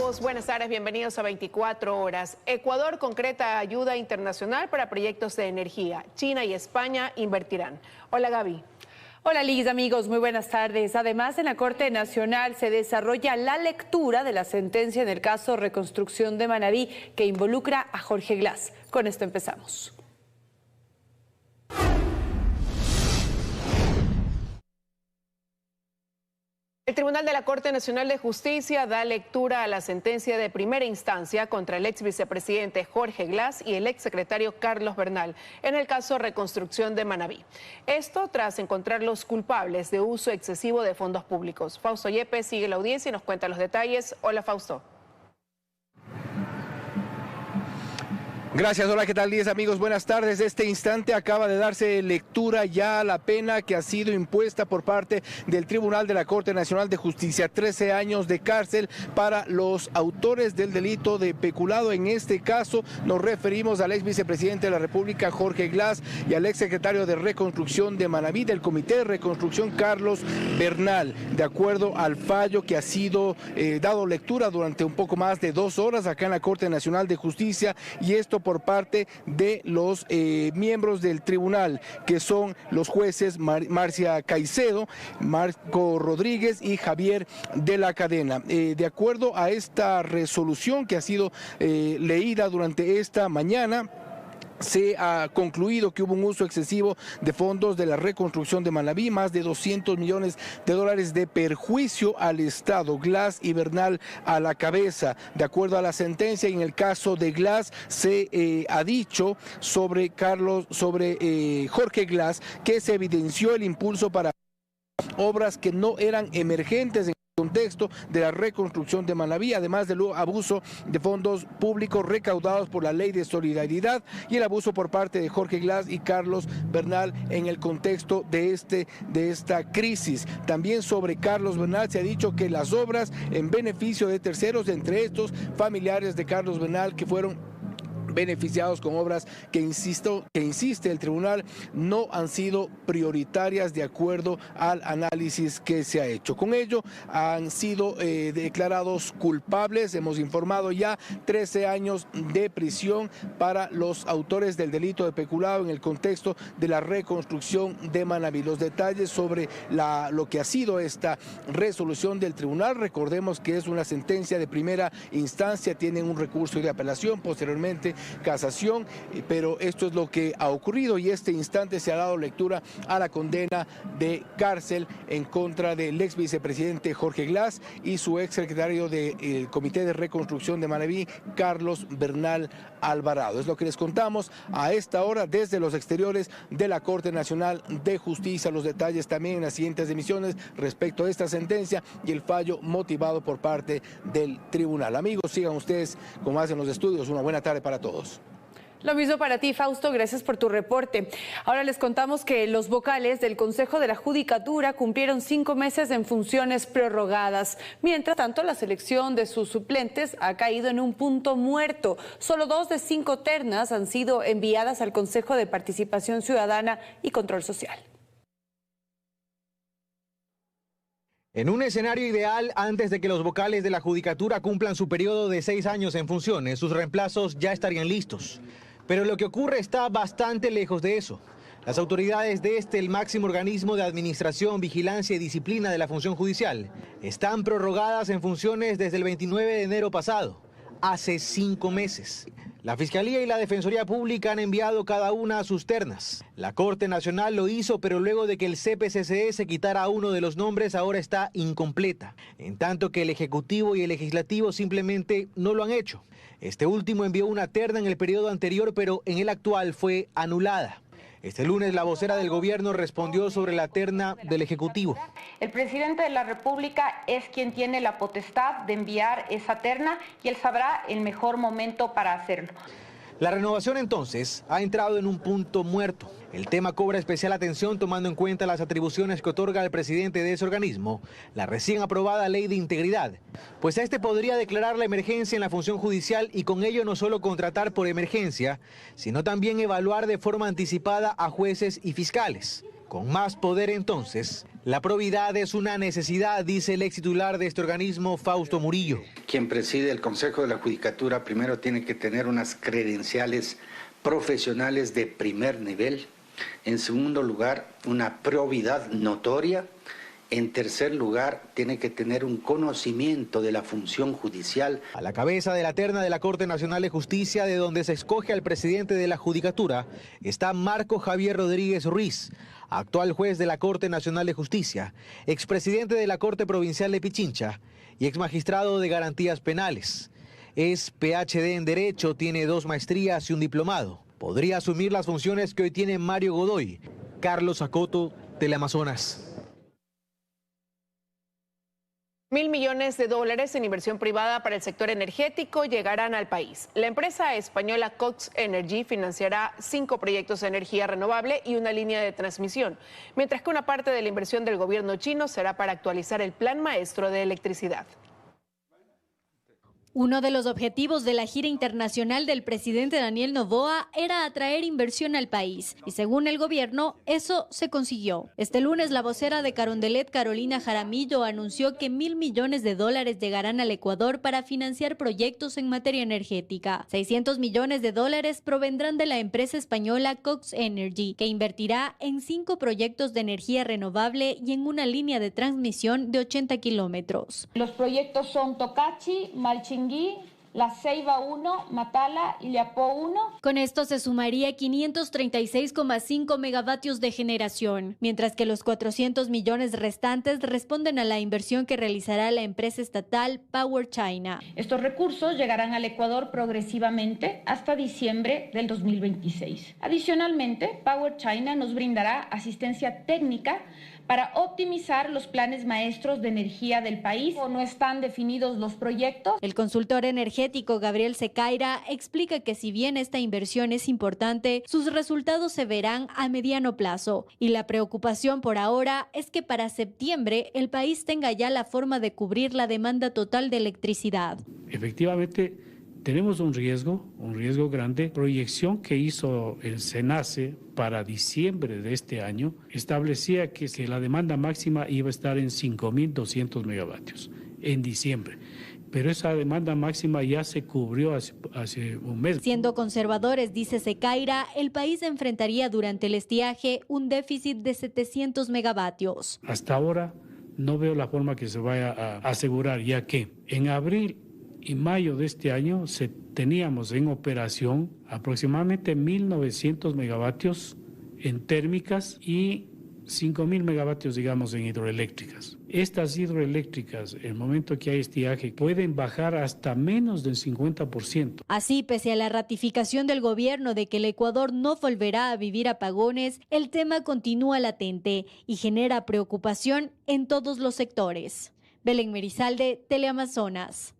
nuevos, buenas tardes, bienvenidos a 24 horas. Ecuador concreta ayuda internacional para proyectos de energía. China y España invertirán. Hola Gaby. Hola Liz, amigos, muy buenas tardes. Además, en la Corte Nacional se desarrolla la lectura de la sentencia en el caso Reconstrucción de Manabí, que involucra a Jorge Glass. Con esto empezamos. El Tribunal de la Corte Nacional de Justicia da lectura a la sentencia de primera instancia contra el ex vicepresidente Jorge Glass y el ex secretario Carlos Bernal en el caso Reconstrucción de Manabí. Esto tras encontrarlos culpables de uso excesivo de fondos públicos. Fausto Yepes sigue la audiencia y nos cuenta los detalles. Hola Fausto. Gracias, hola, ¿qué tal? 10 amigos, buenas tardes. De este instante acaba de darse lectura ya a la pena que ha sido impuesta por parte del Tribunal de la Corte Nacional de Justicia. 13 años de cárcel para los autores del delito de peculado. En este caso nos referimos al ex vicepresidente de la República, Jorge Glass, y al ex secretario de Reconstrucción de Manabí, del Comité de Reconstrucción, Carlos Bernal. De acuerdo al fallo que ha sido dado lectura durante un poco más de 2 horas acá en la Corte Nacional de Justicia, y esto por parte de los miembros del tribunal, que son los jueces Marcia Caicedo, Marco Rodríguez y Javier de la Cadena. De acuerdo a esta resolución que ha sido leída durante esta mañana, se ha concluido que hubo un uso excesivo de fondos de la Reconstrucción de Manabí, más de 200 millones de dólares de perjuicio al Estado, Glass y Bernal a la cabeza. De acuerdo a la sentencia, en el caso de Glass se ha dicho sobre Jorge Glass que se evidenció el impulso para obras que no eran emergentes en contexto de la reconstrucción de Manabí, además del abuso de fondos públicos recaudados por la Ley de Solidaridad y el abuso por parte de Jorge Glass y Carlos Bernal en el contexto de esta crisis. También sobre Carlos Bernal se ha dicho que las obras en beneficio de terceros, entre estos familiares de Carlos Bernal, que fueron beneficiados con obras que insiste el tribunal, no han sido prioritarias de acuerdo al análisis que se ha hecho. Con ello han sido declarados culpables, hemos informado ya, 13 años de prisión para los autores del delito de peculado en el contexto de la reconstrucción de Manabí. Los detalles sobre lo que ha sido esta resolución del tribunal: recordemos que es una sentencia de primera instancia, tienen un recurso de apelación, posteriormente casación, pero esto es lo que ha ocurrido, y este instante se ha dado lectura a la condena de cárcel en contra del ex vicepresidente Jorge Glass y su ex secretario del Comité de Reconstrucción de Manabí, Carlos Bernal Alvarado. Es lo que les contamos a esta hora desde los exteriores de la Corte Nacional de Justicia. Los detalles también en las siguientes emisiones respecto a esta sentencia y el fallo motivado por parte del tribunal. Amigos, sigan ustedes con más en los estudios. Una buena tarde para todos. Lo mismo para ti, Fausto, gracias por tu reporte. Ahora les contamos que los vocales del Consejo de la Judicatura cumplieron 5 meses en funciones prorrogadas. Mientras tanto, la selección de sus suplentes ha caído en un punto muerto. Solo 2 de 5 ternas han sido enviadas al Consejo de Participación Ciudadana y Control Social. En un escenario ideal, antes de que los vocales de la Judicatura cumplan su periodo de 6 años en funciones, sus reemplazos ya estarían listos. Pero lo que ocurre está bastante lejos de eso. Las autoridades de el máximo organismo de administración, vigilancia y disciplina de la función judicial, están prorrogadas en funciones desde el 29 de enero pasado, hace 5 meses. La Fiscalía y la Defensoría Pública han enviado cada una a sus ternas. La Corte Nacional lo hizo, pero luego de que el CPCCE se quitara uno de los nombres, ahora está incompleta. En tanto que el Ejecutivo y el Legislativo simplemente no lo han hecho. Este último envió una terna en el periodo anterior, pero en el actual fue anulada. Este lunes la vocera del gobierno respondió sobre la terna del Ejecutivo. El presidente de la República es quien tiene la potestad de enviar esa terna y él sabrá el mejor momento para hacerlo. La renovación entonces ha entrado en un punto muerto. El tema cobra especial atención tomando en cuenta las atribuciones que otorga el presidente de ese organismo, la recién aprobada Ley de Integridad, pues este podría declarar la emergencia en la función judicial y con ello no solo contratar por emergencia, sino también evaluar de forma anticipada a jueces y fiscales. Con más poder entonces, la probidad es una necesidad, dice el ex titular de este organismo, Fausto Murillo. Quien preside el Consejo de la Judicatura primero tiene que tener unas credenciales profesionales de primer nivel. En segundo lugar, una probidad notoria. En tercer lugar, tiene que tener un conocimiento de la función judicial. A la cabeza de la terna de la Corte Nacional de Justicia, de donde se escoge al presidente de la Judicatura, está Marco Javier Rodríguez Ruiz, actual juez de la Corte Nacional de Justicia, expresidente de la Corte Provincial de Pichincha y exmagistrado de Garantías Penales. Es PhD en Derecho, tiene 2 maestrías y un diplomado. Podría asumir las funciones que hoy tiene Mario Godoy. Carlos Acoto, Teleamazonas. $1.000 millones en inversión privada para el sector energético llegarán al país. La empresa española Cox Energy financiará 5 proyectos de energía renovable y una línea de transmisión, mientras que una parte de la inversión del gobierno chino será para actualizar el Plan Maestro de Electricidad. Uno de los objetivos de la gira internacional del presidente Daniel Noboa era atraer inversión al país y según el gobierno, eso se consiguió. Este lunes la vocera de Carondelet, Carolina Jaramillo, anunció que $1.000 millones llegarán al Ecuador para financiar proyectos en materia energética. $600 millones provendrán de la empresa española Cox Energy, que invertirá en 5 proyectos de energía renovable y en una línea de transmisión de 80 kilómetros. Los proyectos son Tocachi, Malchingui, La Ceiba 1, Matala y Liapó 1. Con esto se sumaría 536,5 megavatios de generación, mientras que los 400 millones restantes responden a la inversión que realizará la empresa estatal Power China. Estos recursos llegarán al Ecuador progresivamente hasta diciembre del 2026. Adicionalmente, Power China nos brindará asistencia técnica para optimizar los planes maestros de energía del país. No están definidos los proyectos. El consultor energético Gabriel Secaira explica que si bien esta inversión es importante, sus resultados se verán a mediano plazo y la preocupación por ahora es que para septiembre el país tenga ya la forma de cubrir la demanda total de electricidad. Efectivamente, tenemos un riesgo grande. Proyección que hizo el SENACE para diciembre de este año establecía que la demanda máxima iba a estar en 5.200 megavatios en diciembre. Pero esa demanda máxima ya se cubrió hace un mes. Siendo conservadores, dice Secaira, el país enfrentaría durante el estiaje un déficit de 700 megavatios. Hasta ahora no veo la forma que se vaya a asegurar, ya que en abril y mayo de este año teníamos en operación aproximadamente 1.900 megavatios en térmicas y 5.000 megavatios, digamos, en hidroeléctricas. Estas hidroeléctricas, en el momento que hay estiaje, pueden bajar hasta menos del 50%. Así, pese a la ratificación del gobierno de que el Ecuador no volverá a vivir apagones, el tema continúa latente y genera preocupación en todos los sectores. Belén Merizalde, Teleamazonas.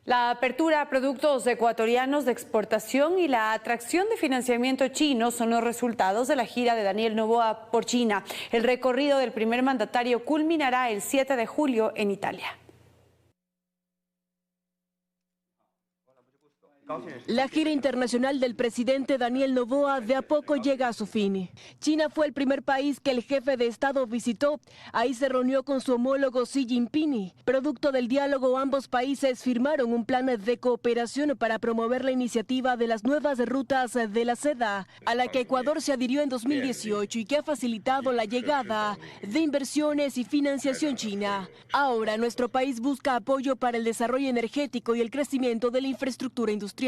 La apertura a productos ecuatorianos de exportación y la atracción de financiamiento chino son los resultados de la gira de Daniel Noboa por China. El recorrido del primer mandatario culminará el 7 de julio en Italia. La gira internacional del presidente Daniel Noboa de a poco llega a su fin. China fue el primer país que el jefe de Estado visitó. Ahí se reunió con su homólogo Xi Jinping. Producto del diálogo, ambos países firmaron un plan de cooperación para promover la iniciativa de las nuevas rutas de la seda, a la que Ecuador se adhirió en 2018 y que ha facilitado la llegada de inversiones y financiación china. Ahora, nuestro país busca apoyo para el desarrollo energético y el crecimiento de la infraestructura industrial.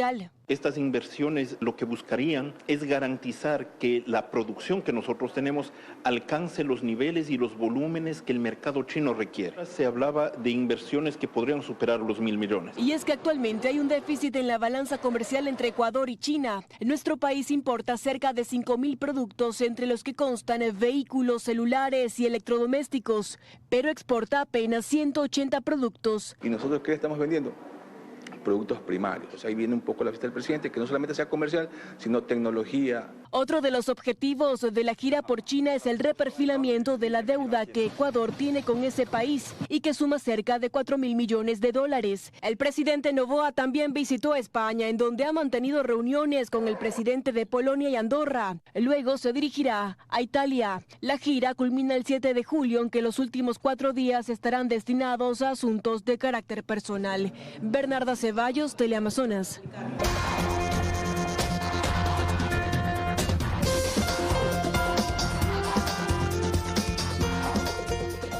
Estas inversiones lo que buscarían es garantizar que la producción que nosotros tenemos alcance los niveles y los volúmenes que el mercado chino requiere. Se hablaba de inversiones que podrían superar los 1.000 millones. Y es que actualmente hay un déficit en la balanza comercial entre Ecuador y China. Nuestro país importa cerca de 5.000 productos, entre los que constan vehículos, celulares y electrodomésticos, pero exporta apenas 180 productos. ¿Y nosotros qué estamos vendiendo? Productos primarios. Ahí viene un poco la vista del presidente, que no solamente sea comercial, sino tecnología. Otro de los objetivos de la gira por China es el reperfilamiento de la deuda que Ecuador tiene con ese país y que suma cerca de 4.000 millones de dólares. El presidente Noboa también visitó España, en donde ha mantenido reuniones con el presidente de Polonia y Andorra. Luego se dirigirá a Italia. La gira culmina el 7 de julio, aunque los últimos 4 días estarán destinados a asuntos de carácter personal. Bernarda Ceballos, Teleamazonas.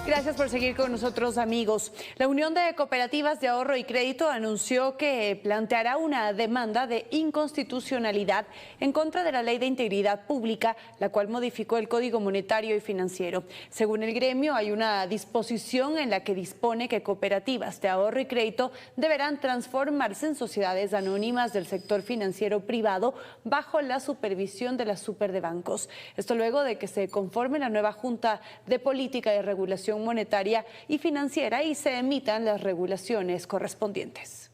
Gracias por seguir con nosotros, amigos. La Unión de Cooperativas de Ahorro y Crédito anunció que planteará una demanda de inconstitucionalidad en contra de la Ley de Integridad Pública, la cual modificó el Código Monetario y Financiero. Según el gremio, hay una disposición en la que dispone que cooperativas de ahorro y crédito deberán transformarse en sociedades anónimas del sector financiero privado bajo la supervisión de la Superdebancos. Esto luego de que se conforme la nueva Junta de Política y Regulación Monetaria y Financiera y se emitan las regulaciones correspondientes.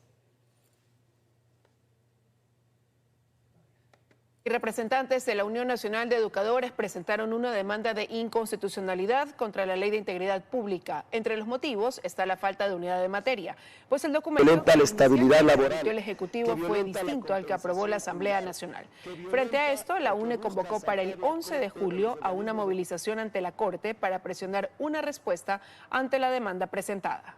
Y representantes de la Unión Nacional de Educadores presentaron una demanda de inconstitucionalidad contra la Ley de Integridad Pública. Entre los motivos está la falta de unidad de materia, pues el documento que emitió el Ejecutivo fue distinto al que aprobó la Asamblea Nacional. Frente a esto, la UNE convocó para el 11 de julio a una movilización ante la Corte para presionar una respuesta ante la demanda presentada.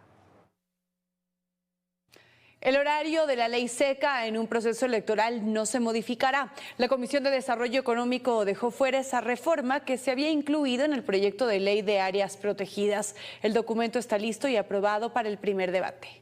El horario de la ley seca en un proceso electoral no se modificará. La Comisión de Desarrollo Económico dejó fuera esa reforma que se había incluido en el proyecto de ley de áreas protegidas. El documento está listo y aprobado para el primer debate.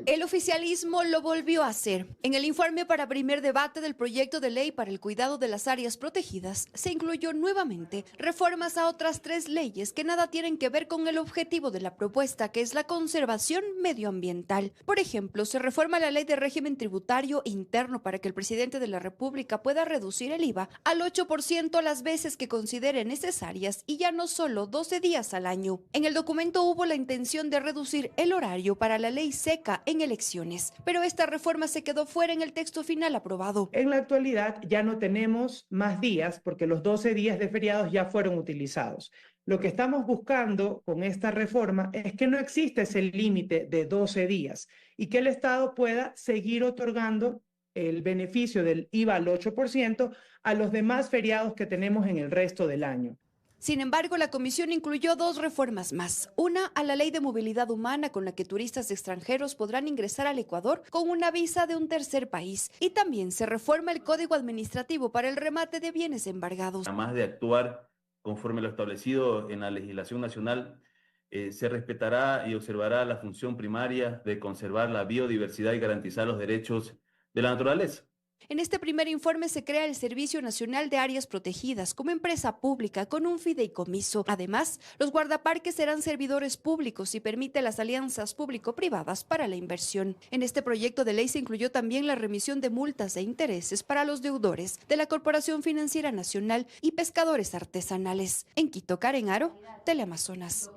El oficialismo lo volvió a hacer. En el informe para primer debate del proyecto de ley para el cuidado de las áreas protegidas, se incluyó nuevamente reformas a otras 3 leyes que nada tienen que ver con el objetivo de la propuesta, que es la conservación medioambiental. Por ejemplo, se reforma la ley de régimen tributario interno para que el presidente de la República pueda reducir el IVA al 8% las veces que considere necesarias y ya no solo 12 días al año. En el documento hubo la intención de reducir el horario para la ley seca en elecciones, pero esta reforma se quedó fuera en el texto final aprobado. En la actualidad ya no tenemos más días porque los 12 días de feriados ya fueron utilizados. Lo que estamos buscando con esta reforma es que no exista ese límite de 12 días y que el Estado pueda seguir otorgando el beneficio del IVA al 8% a los demás feriados que tenemos en el resto del año. Sin embargo, la comisión incluyó 2 reformas más. Una a la ley de movilidad humana, con la que turistas extranjeros podrán ingresar al Ecuador con una visa de un tercer país. Y también se reforma el Código Administrativo para el remate de bienes embargados. Además de actuar conforme lo establecido en la legislación nacional, se respetará y observará la función primaria de conservar la biodiversidad y garantizar los derechos de la naturaleza. En este primer informe se crea el Servicio Nacional de Áreas Protegidas como empresa pública con un fideicomiso. Además, los guardaparques serán servidores públicos y permite las alianzas público-privadas para la inversión. En este proyecto de ley se incluyó también la remisión de multas e intereses para los deudores de la Corporación Financiera Nacional y pescadores artesanales. En Quito, Karen Aro, Teleamazonas.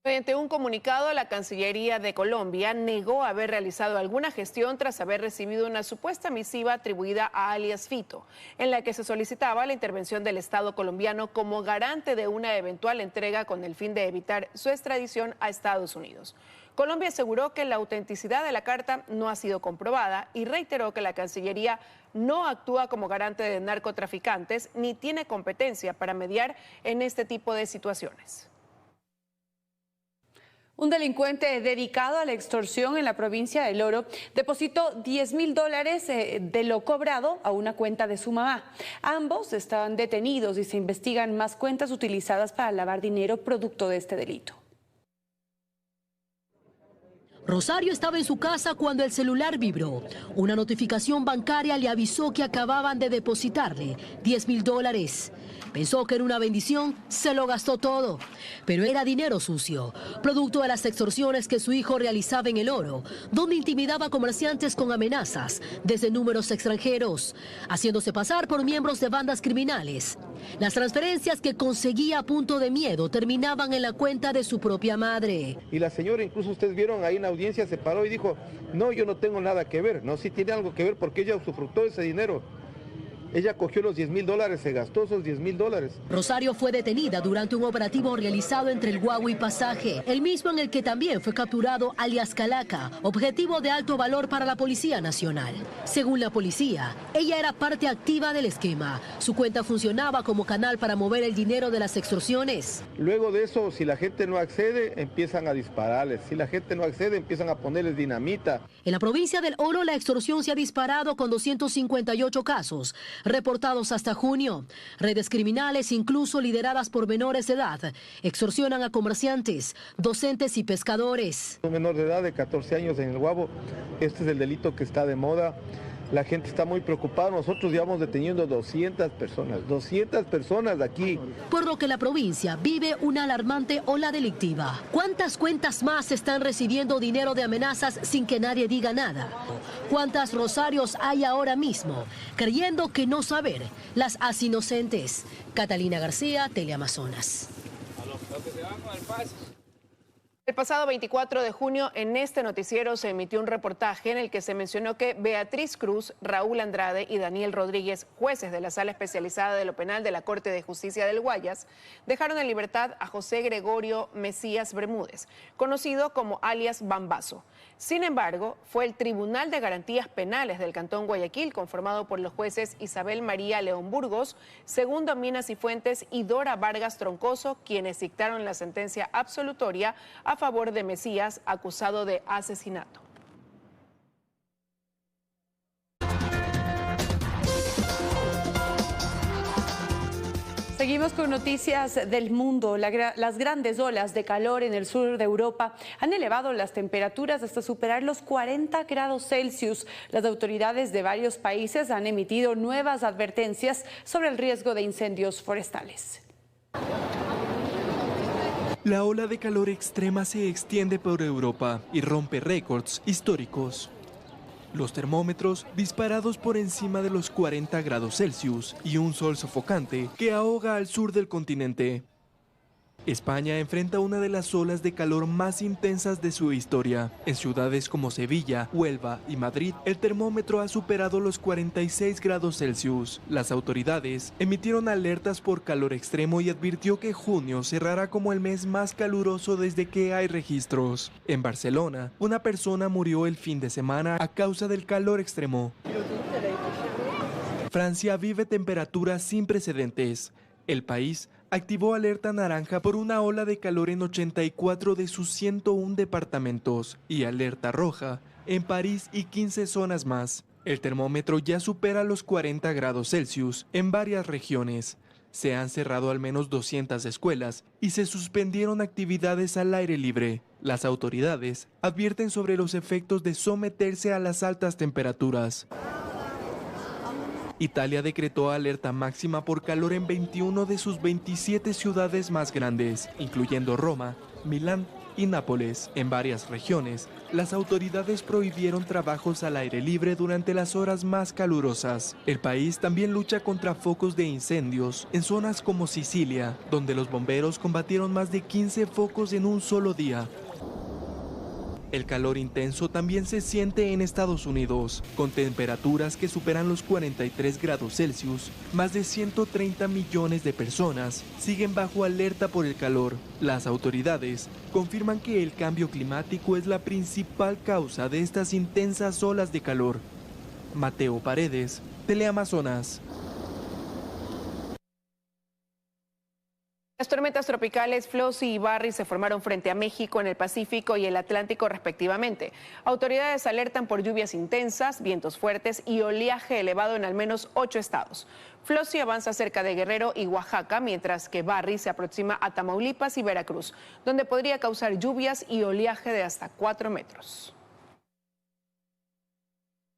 Mediante un comunicado, la Cancillería de Colombia negó haber realizado alguna gestión tras haber recibido una supuesta misiva atribuida a alias Fito, en la que se solicitaba la intervención del Estado colombiano como garante de una eventual entrega con el fin de evitar su extradición a Estados Unidos. Colombia aseguró que la autenticidad de la carta no ha sido comprobada y reiteró que la Cancillería no actúa como garante de narcotraficantes ni tiene competencia para mediar en este tipo de situaciones. Un delincuente dedicado a la extorsión en la provincia del Oro depositó $10.000 de lo cobrado a una cuenta de su mamá. Ambos estaban detenidos y se investigan más cuentas utilizadas para lavar dinero producto de este delito. Rosario estaba en su casa cuando el celular vibró. Una notificación bancaria le avisó que acababan de depositarle $10.000. Pensó que era una bendición, se lo gastó todo. Pero era dinero sucio, producto de las extorsiones que su hijo realizaba en el Oro, donde intimidaba a comerciantes con amenazas desde números extranjeros, haciéndose pasar por miembros de bandas criminales. Las transferencias que conseguía a punto de miedo terminaban en la cuenta de su propia madre. Y la señora, incluso ustedes vieron ahí en la audiencia, se paró y dijo, no, yo no tengo nada que ver. No, sí tiene algo que ver porque ella usufructó ese dinero. Ella cogió los $10.000, se gastó esos $10.000. Rosario fue detenida durante un operativo realizado entre el Guagua y Pasaje, el mismo en el que también fue capturado alias Calaca, objetivo de alto valor para la Policía Nacional. Según la policía, ella era parte activa del esquema. Su cuenta funcionaba como canal para mover el dinero de las extorsiones. Luego de eso, si la gente no accede, empiezan a dispararles. Si la gente no accede, empiezan a ponerles dinamita. En la provincia del Oro, la extorsión se ha disparado con 258 casos reportados hasta junio. Redes criminales, incluso lideradas por menores de edad, extorsionan a comerciantes, docentes y pescadores. Un menor de edad de 14 años en el Guabo, este es el delito que está de moda. La gente está muy preocupada. Nosotros llevamos deteniendo 200 personas de aquí. Por lo que la provincia vive una alarmante ola delictiva. ¿Cuántas cuentas más están recibiendo dinero de amenazas sin que nadie diga nada? ¿Cuántas Rosarios hay ahora mismo creyendo que no saber las hace inocentes? Catalina García, Teleamazonas. El pasado 24 de junio, en este noticiero se emitió un reportaje en el que se mencionó que Beatriz Cruz, Raúl Andrade y Daniel Rodríguez, jueces de la Sala Especializada de lo Penal de la Corte de Justicia del Guayas, dejaron en libertad a José Gregorio Mesías Bermúdez, conocido como alias Bambazo. Sin embargo, fue el Tribunal de Garantías Penales del Cantón Guayaquil, conformado por los jueces Isabel María León Burgos, Segundo Minas y Fuentes y Dora Vargas Troncoso, quienes dictaron la sentencia absolutoria a favor de Mesías, acusado de asesinato. Seguimos con noticias del mundo. Las grandes olas de calor en el sur de Europa han elevado las temperaturas hasta superar los 40 grados Celsius. Las autoridades de varios países han emitido nuevas advertencias sobre el riesgo de incendios forestales. La ola de calor extrema se extiende por Europa y rompe récords históricos. Los termómetros disparados por encima de los 40 grados Celsius y un sol sofocante que ahoga al sur del continente. España enfrenta una de las olas de calor más intensas de su historia. En ciudades como Sevilla, Huelva y Madrid, el termómetro ha superado los 46 grados Celsius. Las autoridades emitieron alertas por calor extremo y advirtió que junio cerrará como el mes más caluroso desde que hay registros. En Barcelona, una persona murió el fin de semana a causa del calor extremo. Francia vive temperaturas sin precedentes. El país activó alerta naranja por una ola de calor en 84 de sus 101 departamentos y alerta roja en París y 15 zonas más. El termómetro ya supera los 40 grados Celsius en varias regiones. Se han cerrado al menos 200 escuelas y se suspendieron actividades al aire libre. Las autoridades advierten sobre los efectos de someterse a las altas temperaturas. Italia decretó alerta máxima por calor en 21 de sus 27 ciudades más grandes, incluyendo Roma, Milán y Nápoles. En varias regiones, las autoridades prohibieron trabajos al aire libre durante las horas más calurosas. El país también lucha contra focos de incendios en zonas como Sicilia, donde los bomberos combatieron más de 15 focos en un solo día. El calor intenso también se siente en Estados Unidos, con temperaturas que superan los 43 grados Celsius. Más de 130 millones de personas siguen bajo alerta por el calor. Las autoridades confirman que el cambio climático es la principal causa de estas intensas olas de calor. Mateo Paredes, Teleamazonas. Las tormentas tropicales Flossie y Barry se formaron frente a México en el Pacífico y el Atlántico respectivamente. Autoridades alertan por lluvias intensas, vientos fuertes y oleaje elevado en al menos 8 estados. Flossie avanza cerca de Guerrero y Oaxaca, mientras que Barry se aproxima a Tamaulipas y Veracruz, donde podría causar lluvias y oleaje de hasta 4 metros.